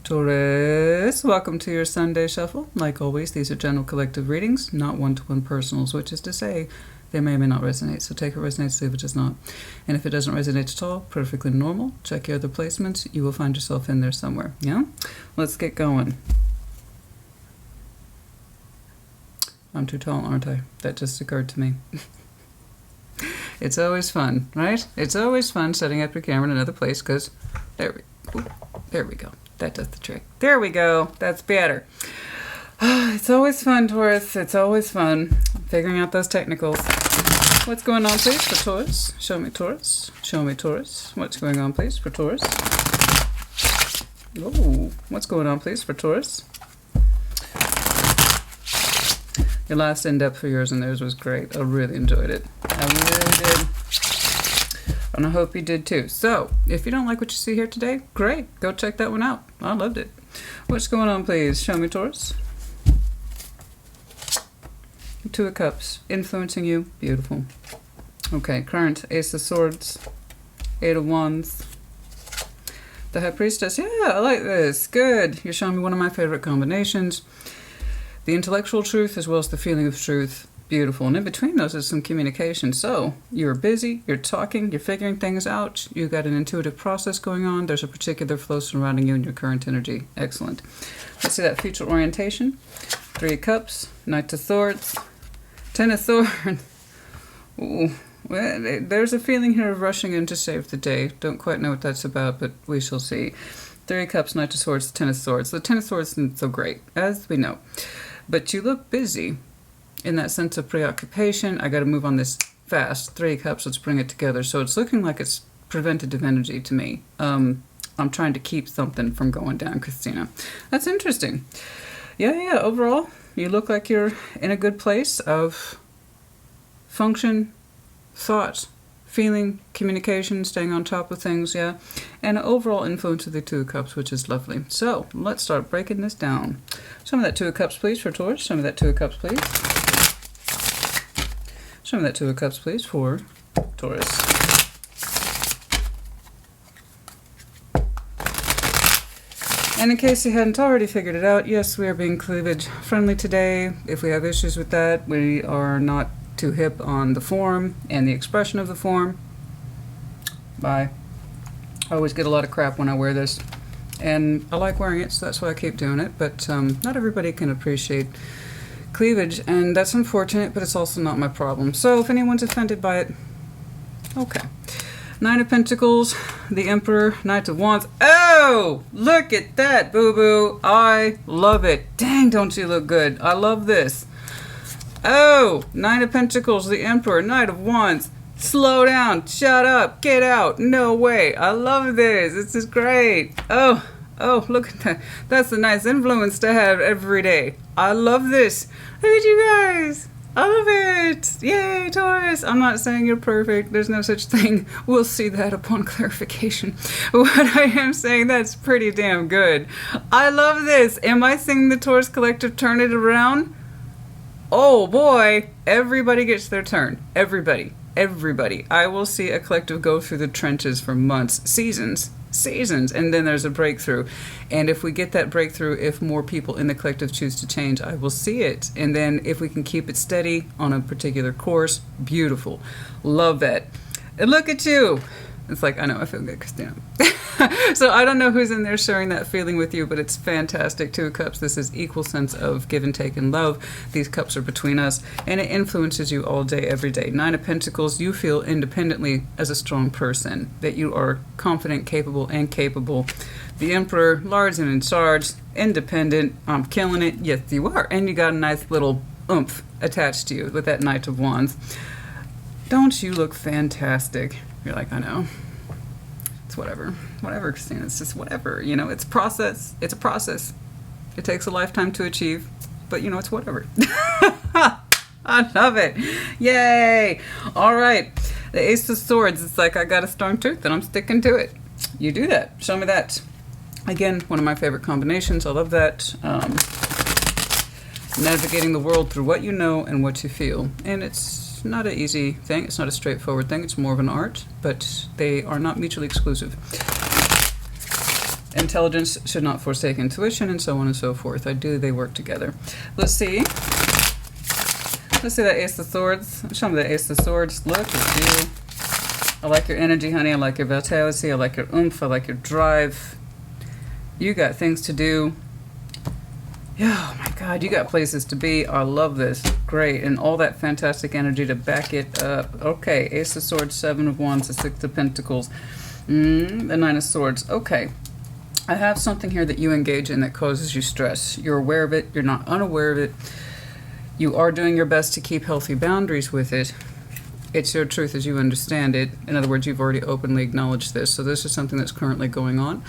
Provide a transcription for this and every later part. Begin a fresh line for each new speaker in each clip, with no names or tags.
Taurus, welcome to your Sunday Shuffle. Like always, these are general collective readings, not one-to-one personals, which is to say they may or may not resonate. So take what resonates, leave it does not. And if it doesn't resonate at all, perfectly normal. Check your other placements. You will find yourself in there somewhere. Yeah? Let's get going. I'm too tall, aren't I? That just occurred to me. It's always fun, right? It's always fun setting up your camera in another place because there we go. That does the trick. There we go. That's better. It's always fun, Taurus. It's always fun figuring out those technicals. What's going on, please, for Taurus? Show me Taurus. Show me Taurus. What's going on, please, for Taurus? Oh, what's going on, please, for Taurus? Your last in-depth for yours and theirs was great. I really enjoyed it. I really did. And I hope you did too. So, if you don't like what you see here today, great. Go check that one out. I loved it. What's going on, please? Show me, Taurus. Two of Cups. Influencing you. Beautiful. Okay, current. Ace of Swords. Eight of Wands. The High Priestess. Yeah, I like this. Good. You're showing me one of my favorite combinations. The intellectual truth as well as the feeling of truth. Beautiful. And in between those is some communication. So you're busy, you're talking, you're figuring things out, you've got an intuitive process going on, there's a particular flow surrounding you in your current energy. Excellent. Let's see that future orientation. Three of Cups, Knight of Swords, Ten of Swords. Ooh. Well, there's a feeling here of rushing in to save the day. Don't quite know what that's about, but we shall see. Three of Cups, Knight of Swords, Ten of Swords. The Ten of Swords isn't so great, as we know. But you look busy. In that sense of preoccupation, I got to move on this fast. Three of Cups, let's bring it together. So it's looking like it's preventative energy to me. I'm trying to keep something from going down, Christina. That's interesting. Yeah, overall, you look like you're in a good place of function, thought, feeling, communication, staying on top of things, yeah. And overall influence of the Two of Cups, which is lovely. So let's start breaking this down. Show me that Two of Cups, please, for Taurus. Show me that Two of Cups, please. Show me that Two of Cups, please, for Taurus. And in case you hadn't already figured it out, yes, we are being cleavage friendly today. If we have issues with that, we are not too hip on the form and the expression of the form. Bye. I always get a lot of crap when I wear this. And I like wearing it, so that's why I keep doing it. But not everybody can appreciate cleavage, and that's unfortunate, but it's also not my problem. So if anyone's offended by it, okay. Nine of Pentacles, the Emperor, Knight of Wands. Oh, look at that, boo-boo. I love it. Dang, don't you look good. I love this. Oh, Nine of Pentacles, the Emperor, Knight of Wands. Slow down, shut up, get out, no way. I love this. This is great. Oh, look at that. That's a nice influence to have every day. I love this. Look at you guys. I love it. Yay, Taurus. I'm not saying you're perfect. There's no such thing. We'll see that upon clarification. What I am saying, that's pretty damn good. I love this. Am I seeing the Taurus Collective turn it around? Oh boy. Everybody gets their turn. Everybody. I will see a collective go through the trenches for months, seasons, and then there's a breakthrough. And if we get that breakthrough, if more people in the collective choose to change, I will see it. And then if we can keep it steady on a particular course, beautiful. Love that. And look at you. It's like, I know, I feel good, Christina. So I don't know who's in there sharing that feeling with you, but it's fantastic. Two of Cups, this is equal sense of give and take and love. These cups are between us, and it influences you all day, every day. Nine of Pentacles, you feel independently as a strong person, that you are confident, capable, and capable. The Emperor, large and in charge, independent, I'm killing it. Yes, you are. And you got a nice little oomph attached to you with that Knight of Wands. Don't you look fantastic? You're like, I know. It's whatever, Christina. It's just whatever. You know, it's a process. It's a process. It takes a lifetime to achieve, but you know, it's whatever. I love it. Yay! All right, the Ace of Swords. It's like I got a strong tooth and I'm sticking to it. You do that. Show me that. Again, one of my favorite combinations. I love that. Navigating the world through what you know and what you feel, and it's not an easy thing. It's not a straightforward thing. It's more of an art, but they are not mutually exclusive. Intelligence should not forsake intuition, and so on and so forth. They work together. Let's see. Let's see that Ace of Swords. Show me that Ace of Swords. Look at you. I like your energy, honey. I like your vitality. I like your oomph. I like your drive. You got things to do. Oh my God, you got places to be. I love this. Great. And all that fantastic energy to back it up. Okay, Ace of Swords, Seven of Wands, the Six of Pentacles, the Nine of Swords. Okay. I have something here that you engage in that causes you stress. You're aware of it. You're not unaware of it. You are doing your best to keep healthy boundaries with it. It's your truth as you understand it. In other words, you've already openly acknowledged this. So this is something that's currently going on.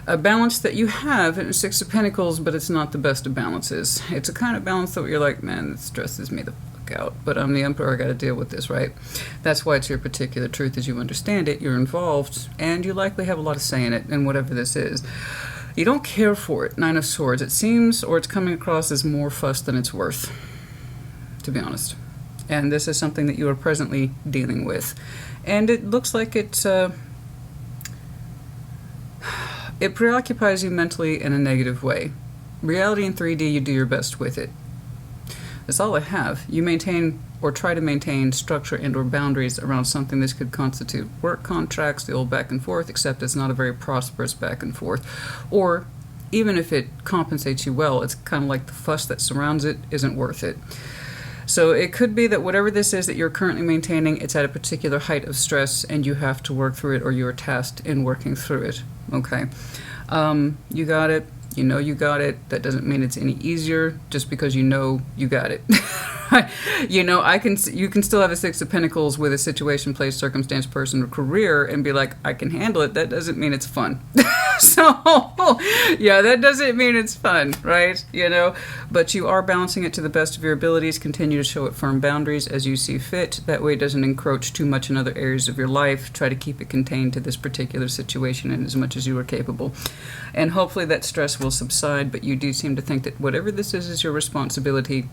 A balance that you have in Six of Pentacles, but it's not the best of balances. It's a kind of balance that you're like, man, this stresses me the fuck out. But I'm the Emperor, I got to deal with this, right? That's why it's your particular truth as you understand it. You're involved, and you likely have a lot of say in it, and whatever this is. You don't care for it. Nine of Swords. It seems, or it's coming across as more fuss than it's worth, to be honest. And this is something that you are presently dealing with. And it looks like it preoccupies you mentally in a negative way. Reality in 3D, you do your best with it. That's all I have. You maintain or try to maintain structure and or boundaries around something this could constitute work contracts, the old back and forth, except it's not a very prosperous back and forth. Or even if it compensates you well, it's kind of like the fuss that surrounds it isn't worth it. So it could be that whatever this is that you're currently maintaining, it's at a particular height of stress and you have to work through it, or you're tasked in working through it. Okay. You got it. You know you got it. That doesn't mean it's any easier just because you know you got it. You know, you can still have a Six of Pentacles with a situation, place, circumstance, person, or career and be like, I can handle it. That doesn't mean it's fun. So, yeah, that doesn't mean it's fun, right? You know, but you are balancing it to the best of your abilities. Continue to show it firm boundaries as you see fit. That way it doesn't encroach too much in other areas of your life. Try to keep it contained to this particular situation and as much as you are capable. And hopefully that stress will subside, but you do seem to think that whatever this is your responsibility,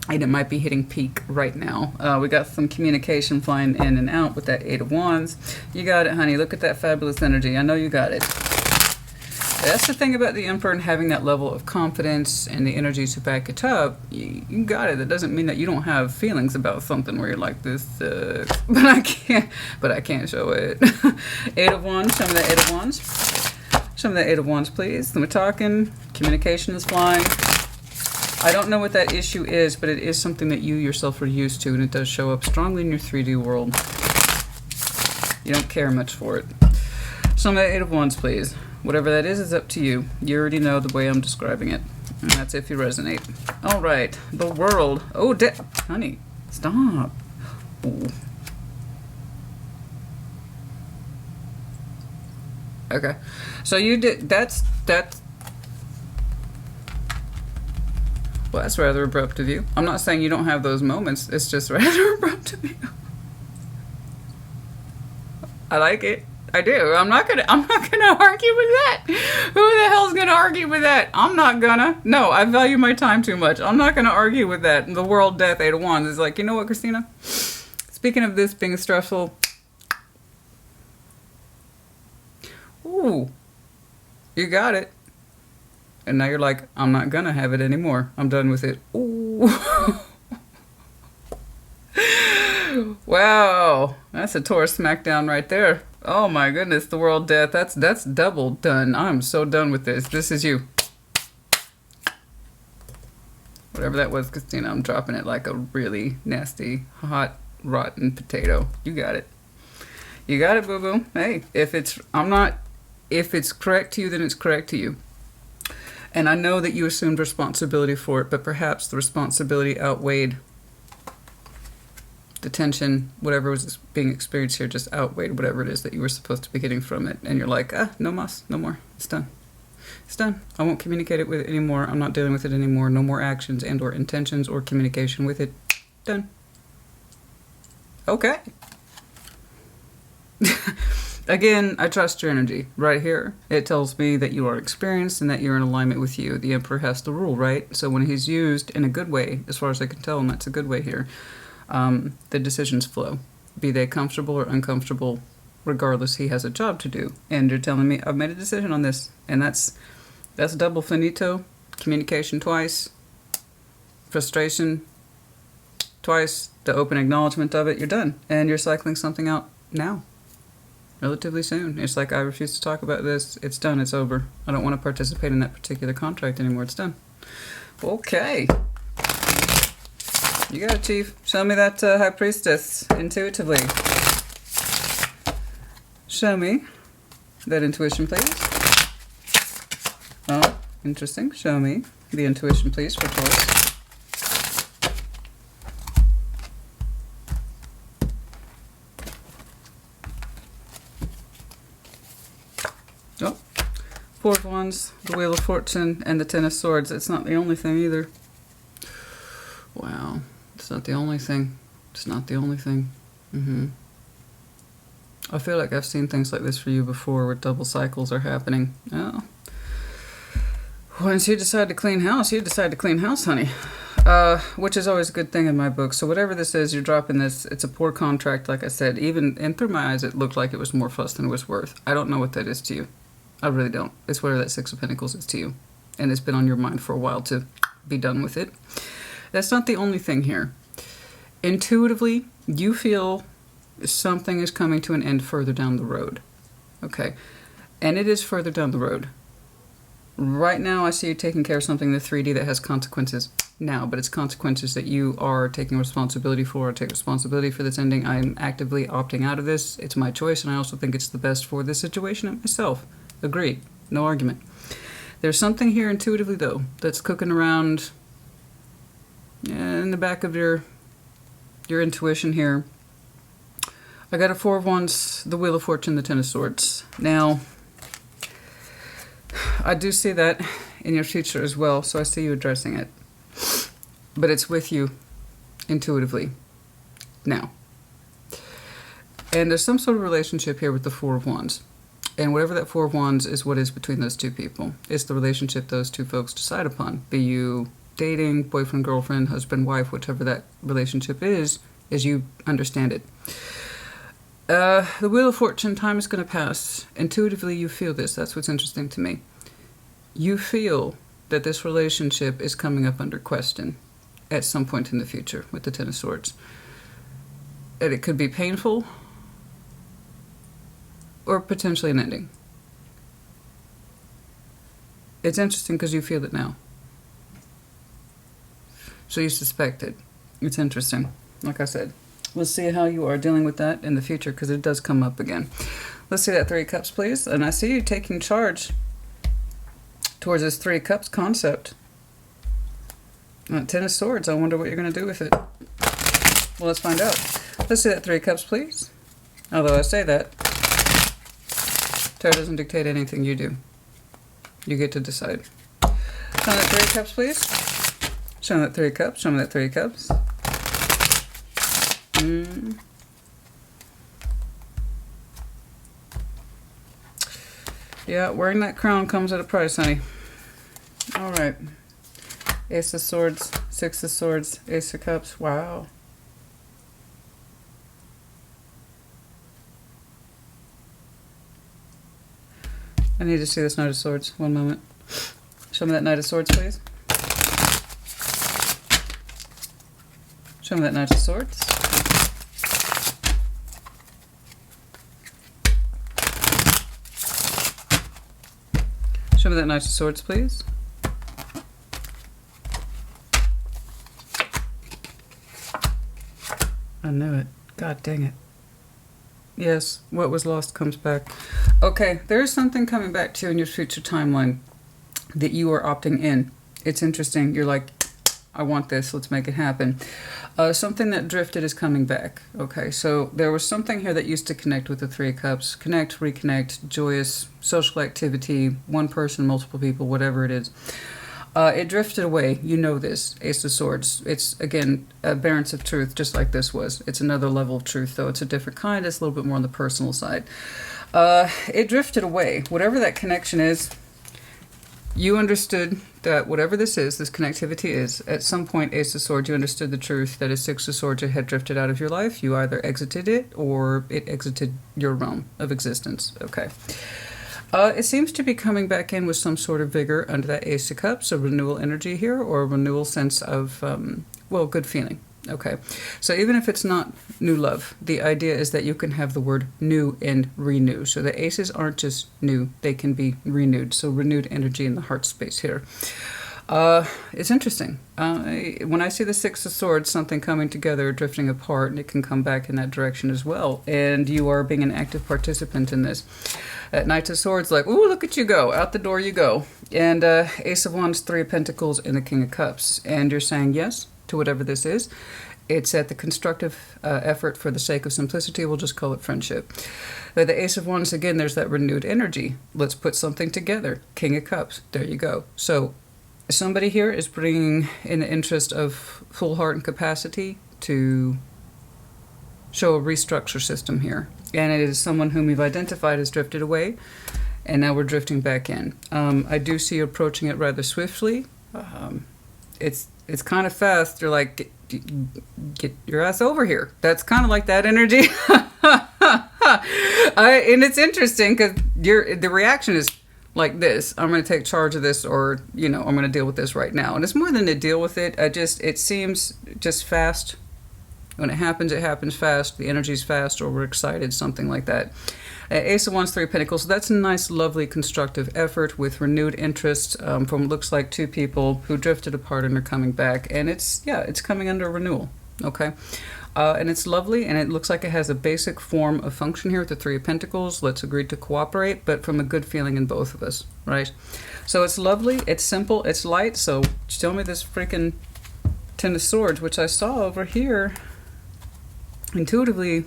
and it might be hitting peak right now. We got some communication flying in and out with that Eight of Wands. You got it, honey. Look at that fabulous energy. I know you got it. That's the thing about the Emperor and having that level of confidence and the energy to back it up. You got it. That doesn't mean that you don't have feelings about something where you're like, this sucks. But I can't show it. Eight of Wands. Show me that Eight of Wands. Show me that Eight of Wands, please. We're talking. Communication is flying. I don't know what that issue is, but it is something that you yourself are used to, and it does show up strongly in your 3D world. You don't care much for it. Show me that Eight of Wands, please. Whatever that is up to you. You already know the way I'm describing it. And that's if you resonate. All right. The World. Oh, honey. Stop. Ooh. Okay. So you did... That's... Well, that's rather abrupt of you. I'm not saying you don't have those moments. It's just rather abrupt of you. I like it. I do. I'm not gonna argue with that. Who the hell's gonna argue with that? I'm not gonna. No, I value my time too much. I'm not gonna argue with that. The World, Death, Eight of Wands is like, you know what, Christina? Speaking of this being stressful, ooh, you got it. And now you're like, I'm not gonna have it anymore. I'm done with it. Ooh. Wow, that's a Taurus smackdown right there. Oh my goodness, the World, Death. That's double done. I'm so done with this. This is you. Whatever that was, Christina, I'm dropping it like a really nasty, hot, rotten potato. You got it. You got it, boo-boo. Hey, if it's correct to you, then it's correct to you. And I know that you assumed responsibility for it, but perhaps the responsibility outweighed the tension, whatever was being experienced here just outweighed whatever it is that you were supposed to be getting from it. And you're like, no mas, no more. It's done. It's done. I won't communicate it with it anymore. I'm not dealing with it anymore. No more actions and or intentions or communication with it. Done. Okay. Again, I trust your energy right here. It tells me that you are experienced and that you're in alignment with you. The Emperor has to rule, right? So when he's used in a good way, as far as I can tell, and that's a good way here, the decisions flow. Be they comfortable or uncomfortable, Regardless, he has a job to do. And you're telling me, I've made a decision on this. And that's double finito. Communication twice. Frustration twice. The open acknowledgement of it. You're done. And you're cycling something out now. Relatively soon. It's like, I refuse to talk about this. It's done. It's over. I don't want to participate in that particular contract anymore. It's done. Okay. You got it, Chief. Show me that High Priestess intuitively. Show me that intuition, please. Oh, interesting. Show me the intuition, please, for Taurus. Oh, Four of Wands, the Wheel of Fortune, and the Ten of Swords. It's not the only thing either. Wow. It's not the only thing. It's not the only thing. I feel like I've seen things like this for you before where double cycles are happening. Oh. Once you decide to clean house, you decide to clean house, honey. Which is always a good thing in my book. So whatever this is, you're dropping this. It's a poor contract, like I said. Even, and through my eyes, it looked like it was more fuss than it was worth. I don't know what that is to you. I really don't. It's whatever that Six of Pentacles is to you. And it's been on your mind for a while to be done with it. That's not the only thing here. Intuitively, you feel something is coming to an end further down the road. Okay. And it is further down the road. Right now, I see you taking care of something in the 3D that has consequences now, but it's consequences that you are taking responsibility for. I take responsibility for this ending. I'm actively opting out of this. It's my choice, and I also think it's the best for this situation and myself. Agreed. No argument. There's something here intuitively, though, that's cooking around in the back of your intuition here. I got a Four of Wands, the Wheel of Fortune, the Ten of Swords. Now, I do see that in your future as well, so I see you addressing it. But it's with you intuitively now. And there's some sort of relationship here with the Four of Wands. And whatever that Four of Wands is, what is between those two people. It's the relationship those two folks decide upon. Be you dating, boyfriend, girlfriend, husband, wife, whatever that relationship is as you understand it. The Wheel of Fortune, time is going to pass. Intuitively, you feel this. That's what's interesting to me. You feel that this relationship is coming up under question at some point in the future with the Ten of Swords. And it could be painful or potentially an ending. It's interesting because you feel it now. So you suspect it. It's interesting. Like I said, we'll see how you are dealing with that in the future because it does come up again. Let's see that Three of Cups, please. And I see you taking charge towards this Three of Cups concept. Ten of Swords. I wonder what you're going to do with it. Well, let's find out. Let's see that Three of Cups, please. Although I say that, Tarot doesn't dictate anything you do. You get to decide. Show me that Three of Cups, please. Show me that Three of Cups. Show me that Three of Cups. Yeah, wearing that crown comes at a price, honey. All right. Ace of Swords, Six of Swords, Ace of Cups. Wow. I need to see this Knight of Swords. One moment. Show me that Knight of Swords, please. Show me that Knight of Swords. Show me that Knight of Swords, please. I knew it. God dang it. Yes, what was lost comes back. Okay, there is something coming back to you in your future timeline that you are opting in. It's interesting. You're like, I want this. Let's make it happen. Something that drifted is coming back. Okay, so there was something here that used to connect with the Three of Cups. Connect, reconnect, joyous, social activity, one person, multiple people, whatever it is. It drifted away. You know this. Ace of Swords. It's, again, a balance of truth, just like this was. It's another level of truth, though. It's a different kind. It's a little bit more on the personal side. It drifted away. Whatever that connection is, You understood that whatever this is, this connectivity is, at some point, Ace of Swords, you understood the truth that a Six of Swords had drifted out of your life. You either exited it or it exited your realm of existence. Okay. It seems to be coming back in with some sort of vigor under that Ace of Cups, a renewal energy here, or a renewal sense of, well, good feeling. Okay, so even if it's not new love, the idea is that you can have the word new and renew. So the aces aren't just new, they can be renewed. So renewed energy in the heart space here. It's interesting. When I see the Six of Swords, something coming together, drifting apart, and it can come back in that direction as well. And you are being an active participant in this. At Knight of Swords, like, ooh, look at you go. Out the door you go. And Ace of Wands, Three of Pentacles, and the King of Cups. And you're saying yes to whatever this is. It's at the constructive effort for the sake of simplicity. We'll just call it friendship. The Ace of Wands, again, there's that renewed energy. Let's put something together. King of Cups. There you go. So somebody here is bringing in the interest of full heart and capacity to show a restructure system here. And it is someone whom you've identified has drifted away, and now we're drifting back in. I do see you approaching it rather swiftly. It's kind of fast. You're like, get your ass over here. That's kind of like that energy. And it's interesting because the reaction is like this. I'm going to take charge of this, or, you know, I'm going to deal with this right now. And it's more than to deal with it. It seems just fast. When it happens fast. The energy's fast, or we're excited, something like that. Ace of Wands, Three of Pentacles. So that's a nice, lovely, constructive effort with renewed interest from, looks like, two people who drifted apart and are coming back. And it's coming under renewal. Okay. And it's lovely, and it looks like it has a basic form of function here with the Three of Pentacles. Let's agree to cooperate, but from a good feeling in both of us, right? So it's lovely, it's simple, it's light. So show me this freaking Ten of Swords, which I saw over here. Intuitively,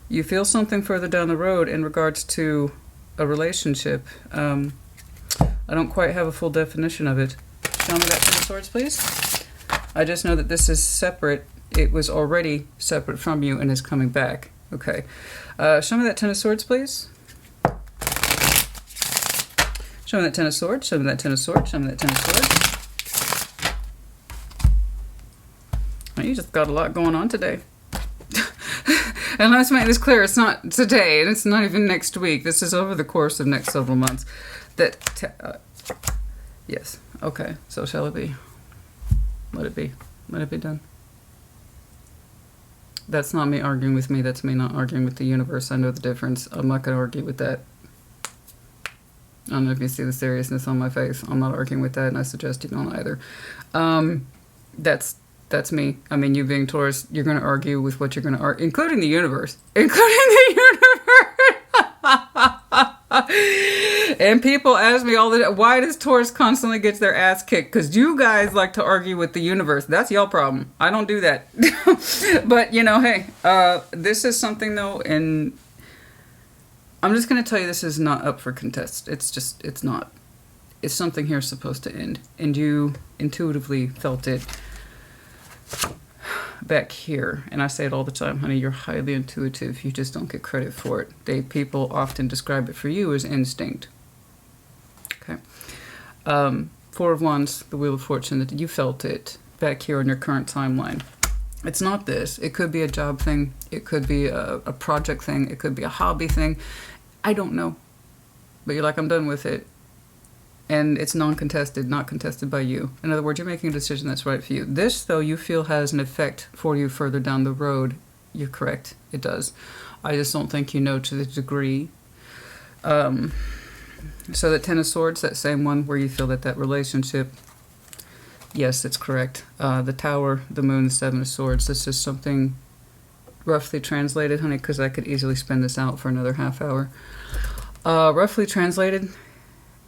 you feel something further down the road in regards to a relationship. I don't quite have a full definition of it. Show me that Ten of Swords, please. I just know that this is separate. It was already separate from you and is coming back. Okay. Show me that Ten of Swords, please. Show me that Ten of Swords. Show me that Ten of Swords. Show me that Ten of Swords. Well, you just got a lot going on today. And let's make this clear. It's not today, and it's not even next week. This is over the course of next several months. Yes. Okay. So shall it be? Let it be. Let it be done. That's not me arguing with me. That's me not arguing with the universe. I know the difference. I'm not going to argue with that. I don't know if you see the seriousness on my face. I'm not arguing with that, and I suggest you don't either. That's me. I mean, you being Taurus, you're going to argue with what you're going to argue, including the universe. Including the universe! And people ask me all the time, why does Taurus constantly get their ass kicked? Because you guys like to argue with the universe. That's y'all problem. I don't do that. But, you know, hey, this is something, though, and I'm just going to tell you this is not up for contest. It's not. It's something here supposed to end. And you intuitively felt it back here. And I say it all the time, honey, you're highly intuitive. You just don't get credit for it. People often describe it for you as instinct. Okay. Four of Wands, the Wheel of Fortune, that you felt it back here on your current timeline. It's not this. It could be a job thing. It could be a project thing. It could be a hobby thing. I don't know. But you're like, I'm done with it. And it's non-contested, not contested by you. In other words, you're making a decision that's right for you. This, though, you feel has an effect for you further down the road. You're correct. It does. I just don't think you know to the degree. So the Ten of Swords, that same one where you feel that relationship, yes, it's correct. The Tower, the Moon, the Seven of Swords. This is something roughly translated, honey, because I could easily spin this out for another half hour. Roughly translated,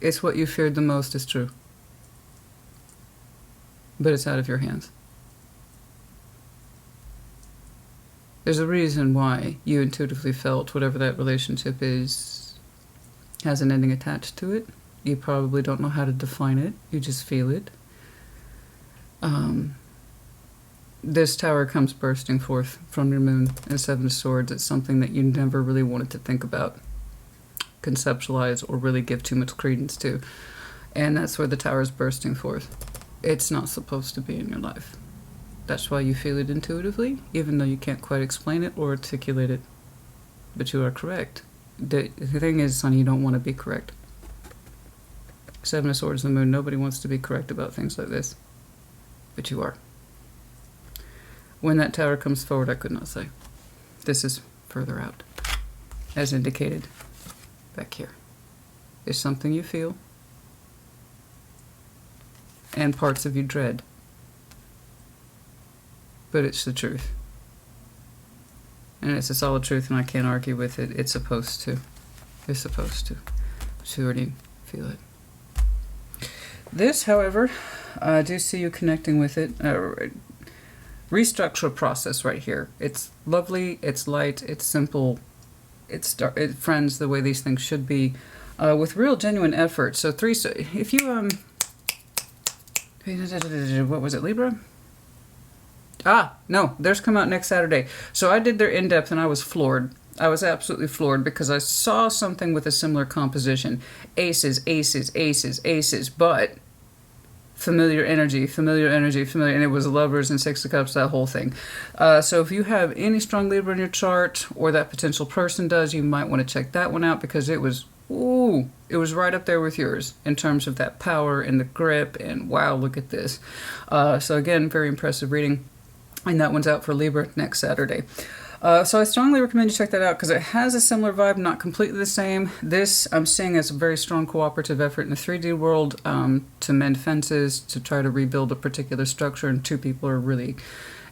it's what you feared the most is true. But it's out of your hands. There's a reason why you intuitively felt whatever that relationship is has an ending attached to it. You probably don't know how to define it. You just feel it. This Tower comes bursting forth from your Moon and Seven of Swords. It's something that you never really wanted to think about, conceptualize, or really give too much credence to. And that's where the Tower is bursting forth. It's not supposed to be in your life. That's why you feel it intuitively, even though you can't quite explain it or articulate it. But you are correct. The thing is, honey, you don't want to be correct. Seven of Swords and the Moon, nobody wants to be correct about things like this. But you are. When that Tower comes forward, I could not say. This is further out. As indicated back here. It's something you feel. And parts of you dread. But it's the truth. And it's a solid truth, and I can't argue with it. It's supposed to. It's supposed to. But you already feel it. This, however, I do see you connecting with it. Restructure process right here. It's lovely, it's light, it's simple, it's friends the way these things should be, with real genuine effort. So if you what was it, Libra? No, theirs come out next Saturday. So I did their in-depth and I was floored. I was absolutely floored because I saw something with a similar composition. Aces, aces, aces, aces, but familiar energy, familiar energy, familiar, and it was Lovers and Six of Cups, that whole thing. So if you have any strong Libra in your chart, or that potential person does, you might want to check that one out, because it was, ooh, it was right up there with yours in terms of that power and the grip, and wow, look at this. So again, very impressive reading, and that one's out for Libra next Saturday. So I strongly recommend you check that out, because it has a similar vibe, not completely the same. This I'm seeing as a very strong cooperative effort in the 3D world, to mend fences, to try to rebuild a particular structure, and two people are really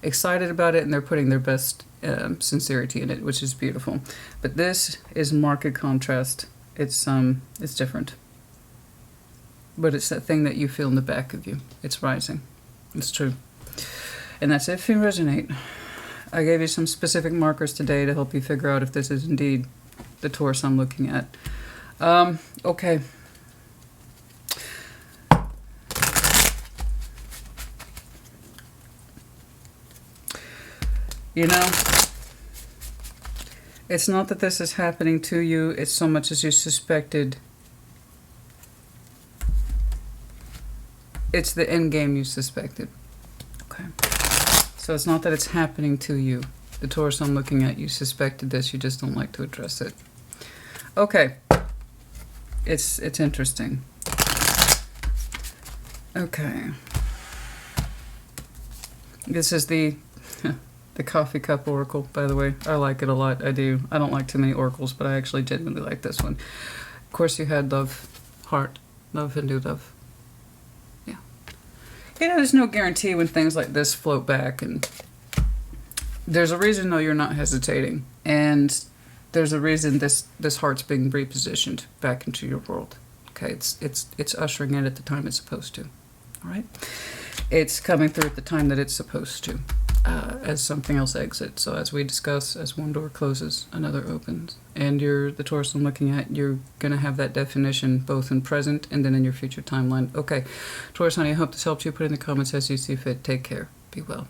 excited about it, and they're putting their best sincerity in it, which is beautiful. But this is marked contrast. It's different. But it's that thing that you feel in the back of you. It's rising. It's true. And that's if you resonate. I gave you some specific markers today to help you figure out if this is indeed the Taurus I'm looking at. Okay. You know, it's not that this is happening to you, it's so much as you suspected. It's the end game you suspected. Okay. So it's not that it's happening to you. The Taurus I'm looking at, you suspected this, you just don't like to address it. Okay. It's interesting. Okay. This is the coffee cup oracle, by the way. I like it a lot. I do. I don't like too many oracles, but I actually genuinely like this one. Of course, you had love, heart, love, Hindu love. You know, there's no guarantee when things like this float back, and there's a reason, though, you're not hesitating, and there's a reason this heart's being repositioned back into your world. Okay, it's ushering in at the time it's supposed to. All right, it's coming through at the time that it's supposed to, as something else exits. So as we discuss, as one door closes, another opens, and the Taurus I'm looking at, you're gonna have that definition both in present and then in your future timeline. Okay, Taurus honey, I hope this helped you. Put in the comments as you see fit. Take care. Be well.